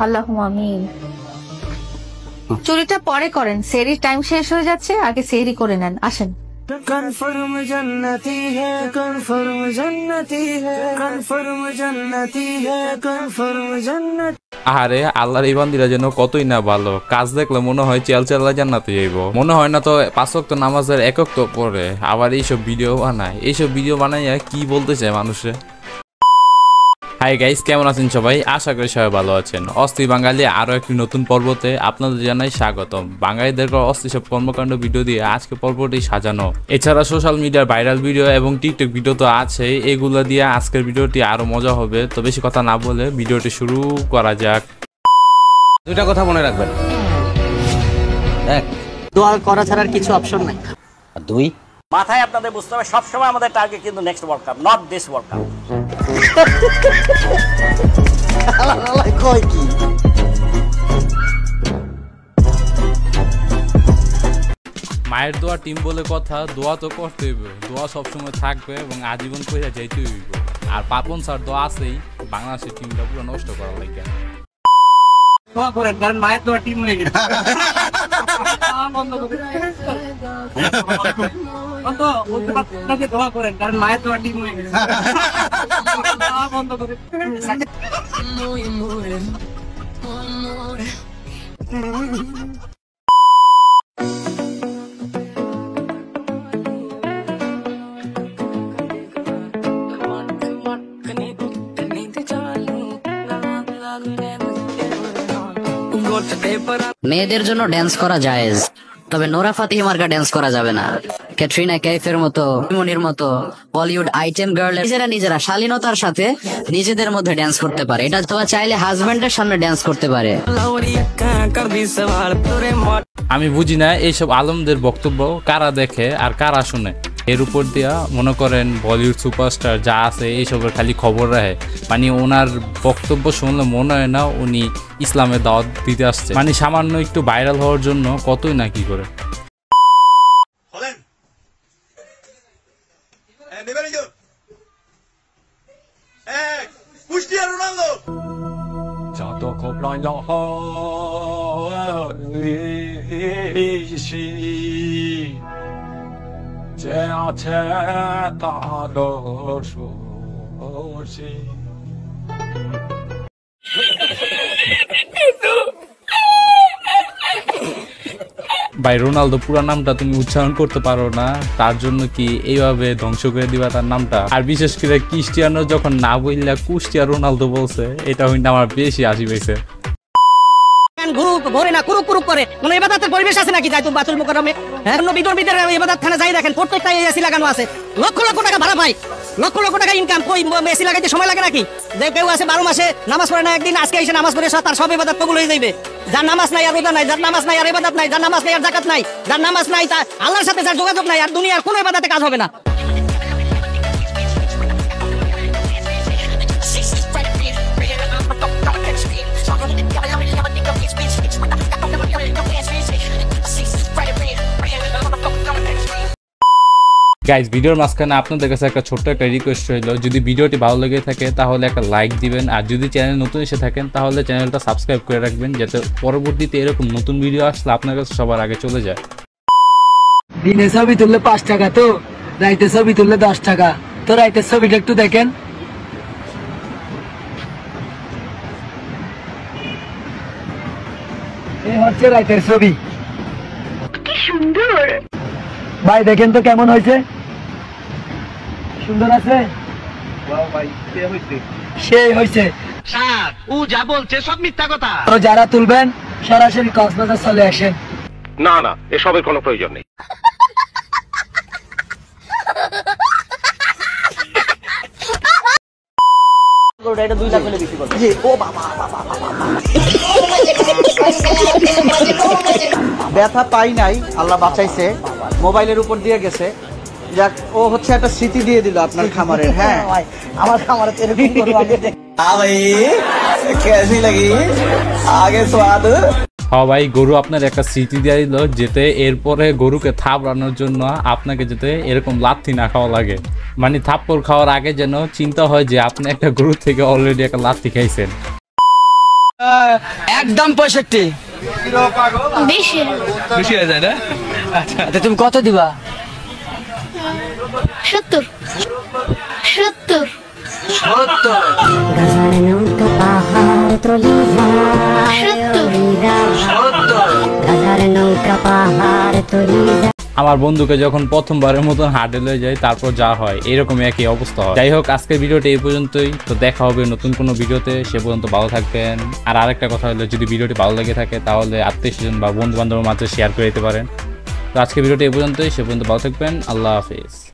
আল্লাহুম্মা আমিন। চুরিটা পরে করেন, সেহরির টাইম শেষ হয়ে যাচ্ছে, আগে সেহরি করে নেন। আসেন। कन्फर्म जन्नती है, कन्फर्म जन्नती है, कन्फर्म जन्नती है, कन्फर्म जन्नत। আরে আল্লাহর এই বান্দিরা যেন কতই না ভালো, কাজ দেখলে মনে হয় চেল চেল্লা জান্নাতে যাইব। মনে হয় না তো 5 ওয়াক্ত নামাজের একক তো পড়ে, আবার এইসব ভিডিও বানায়। এইসব ভিডিও বানাইয়া কি বলতে চায় মানুষে? হাই গাইস, কেমন আছেন সবাই? আশা করি সবাই ভালো আছেন। অস্থি বাঙালি আরো একটি নতুন পর্বতে আপনাদের জানাই স্বাগতম। বাঙালিদের অস্থি সব কর্মকাণ্ড ভিডিও দিয়ে আজকে পর্বটি সাজানো। এছাড়া সোশ্যাল মিডিয়ার ভাইরাল ভিডিও এবং টিকটক ভিডিও তো আছে, এগুলো দিয়ে আজকের ভিডিওটি আরো মজা হবে। তো বেশি কথা না বলে ভিডিওটি শুরু করা যাক। দুইটা কথা মনে রাখবেন, এক, দোয়া করা ছাড়ার কিছু অপশন নাই। আর দুই, মাথায় আপনাদের বুঝতে হবে সবসময় আমাদের টার্গেট কিন্তু next world cup, not this world cup. কই কি মায়ের দোয়া টিম বলে কথা, দোয়া তো করতে হইব, দোয়া সবসময় থাকবে এবং আজীবন কইরা যাইতে হইব। আর পাপন স্যার দোয়া আছেই বাংলাদেশের টিমটা পুরো নষ্ট করার লাগে। দোয়া করেন, কারণ মায়ের দোয়া টিম হয়ে গেছে। দোয়া করেন, কারণ মায়ের দোয়া টিম হয়ে গেছে। বন্ধ করে মেয়েদের জন্য ড্যান্স করা জায়েজ, তবে নোরা ফাতিহি মার্কা ড্যান্স করা যাবে না। ক্যাটরিনা কাইফের মতো, মনির মতো বলিউড আইটেম গার্ল নিজেরা শালীনতার সাথে নিজেদের মধ্যে ড্যান্স করতে পারে। এটা তো চাইলে হাজবেন্ডের সামনে ড্যান্স করতে পারে। আমি বুঝি না এইসব আলমদের বক্তব্য কারা দেখে আর কারা শুনে। এর উপর দিয়া মনে করেন বলিউড সুপারস্টার যা আছে এইসবের খালি খবর রাখে। মানে ওনার বক্তব্য শুনলে মনে হয় না উনি ইসলামের দাওয়াত দিতে আসছে। মানে সামান্য একটু ভাইরাল হওয়ার জন্য কতই না কি করে। ভাই রোনালদো পুরো নামটা তুমি উচ্চারণ করতে পারো না, তার জন্য কি এইভাবে ধ্বংস করে দিবা তার নামটা? আর বিশেষ করে ক্রিস্টিয়ানো যখন না বললা কুষ্টিয়া রোনালদো বলছে, এটা হইনা আমার বেশি হাসি পাইছে। গ্রুপ ভরে না কুরুক কুরুক করে কোন ইবাদতের পরিবেশ আছে নাকি? যাইতুল বাতুল মুকাররমে বিদর্মীদের ইবাদতখানা যাই দেখেন, প্রত্যেকটা এসি লাগানো আছে। লক্ষ লক্ষ টাকা ভাড়া পাই, লক্ষ লক্ষ টাকা ইনকাম। কই এসি লাগাইতে সময় লাগে নাকি? যে কেউ আছে 12 মাসে নামাজ পড়ে না, একদিন আজকে এসে নামাজ পড়ে তার সব ইবাদত কবুল হয়ে যাবে। যার নামাজ নাই আর রোজা নাই, যার নামাজ নাই আর ইবাদত নাই, যার নামাজ নাই আর যাকাত নাই, যার নামাজ নাই তা আল্লাহর সাথে যার যোগাযোগ নাই, আর দুনিয়ার কোনো ইবাদতে কাজ হবে না। গাইজ, ভিডিওর মাঝখানে আপনাদের কাছে একটা ছোট্ট একটা রিকোয়েস্ট রইল, যদি ভিডিওটি ভালো লেগে থাকে তাহলে একটা লাইক দিবেন, আর যদি চ্যানেল নতুন এসে থাকেন তাহলে চ্যানেলটা সাবস্ক্রাইব করে রাখবেন, যাতে পরবর্তীতে এরকম নতুন ভিডিও আসলে আপনার কাছে সবার আগে চলে যায়। দিনে ছবি তুললে 5 টাকা, তো রাইতে ছবি তুললে 10 টাকা। তো রাইতের ছবিটা একটু দেখেন। এই হচ্ছে রাইতের ছবি, কি সুন্দর ভাই, দেখেন তো কেমন হয়েছে? সুন্দর আছে? সেই হয়েছে। ও যা বলছে সব মিথ্যা কথা। তো যারা তুলবেন সরাসরি কক্সবাজার চলে আসেন। না না, এসবের কোনো প্রয়োজন নেই। এটা 2 লাখ হলে বিক্রি করবে। জি, ও বাবা ব্যথা পাই নাই, আল্লাহ বাঁচাইছে, মোবাইলের উপর দিয়ে গেছে। যাক, ও হচ্ছে একটা স্মৃতি দিয়ে দিল আপনার খামারের। হ্যাঁ, আমার খামারে এরকম করবো। कैसी लगी आगे स्वाद? হ্যাঁ ভাই, গরু আপনার একটা স্মৃতি দিয়ে দিল, যেতে এরপরে গরুকে থাপড়ানোর জন্য আপনাকে যেতে এরকম লাথি না খাওয়া লাগে। মানে থাপ্পড় খাওয়ার আগে যেন চিন্তা হয় যে আপনি একটা গরু থেকে অলরেডি একটা লাথি খাইছেন। একদম 65। বেশি হয়ে যায় না? আচ্ছা তুমি কত দিবা? 70 আমার বন্ধুকে যখন প্রথমবারের মতন হার্ডে লয়ে যায় তারপর যা হয় এরকমই একই অবস্থা হয়। যাই হোক, আজকের ভিডিওটা এই পর্যন্তই। তো দেখা হবে নতুন কোনো ভিডিওতে, সে পর্যন্ত ভালো থাকবেন। আর আরেকটা কথা হলো, যদি ভিডিওটি ভালো লেগে থাকে তাহলে আত্মীয়স্বজন বা বন্ধু বান্ধবের মাঝে শেয়ার করে দিতে পারেন। তো আজকের ভিডিওটা এই পর্যন্তই, সে পর্যন্ত ভালো থাকবেন। আল্লাহ হাফিজ।